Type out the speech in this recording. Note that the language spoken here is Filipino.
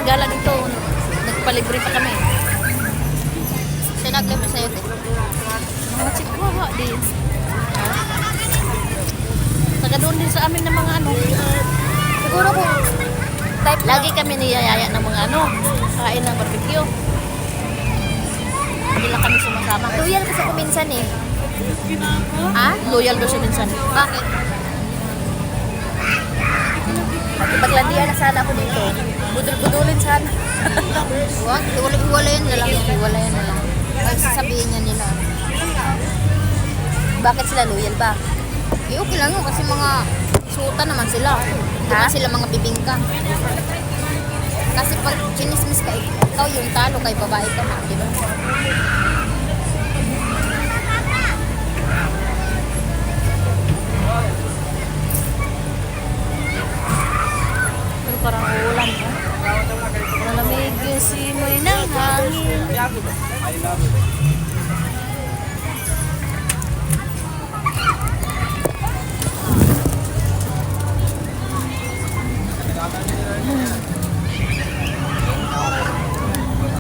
gala dito. Nagpalibre pa kami. Siya nag-libre sa'yo, te. Mga chikwawa din. Taga doon din sa amin ng mga ano. Siguro kung type Lagi kami niyayaya ng mga ano. Kain ng barbecue. Hindi lang kami sumasama. loyal kasi ako minsan eh. Ha? Loyal daw siya minsan. Bakit? Paglandian na sana ako dito. Budul-budulin sana. Huwag, hiwalayan na lang. Hiwalayan na lang. Ay, sasabihin niya nila. Bakit sila loyal ba? Eh, okay lang yun kasi mga suta naman sila. Hindi Ha? na sila mga bibingka. Kasi pag chinismis ka, ikaw yung talo kay babae ka na, di ba? Pero parang ulan. Malamig yung simoy ng hangin.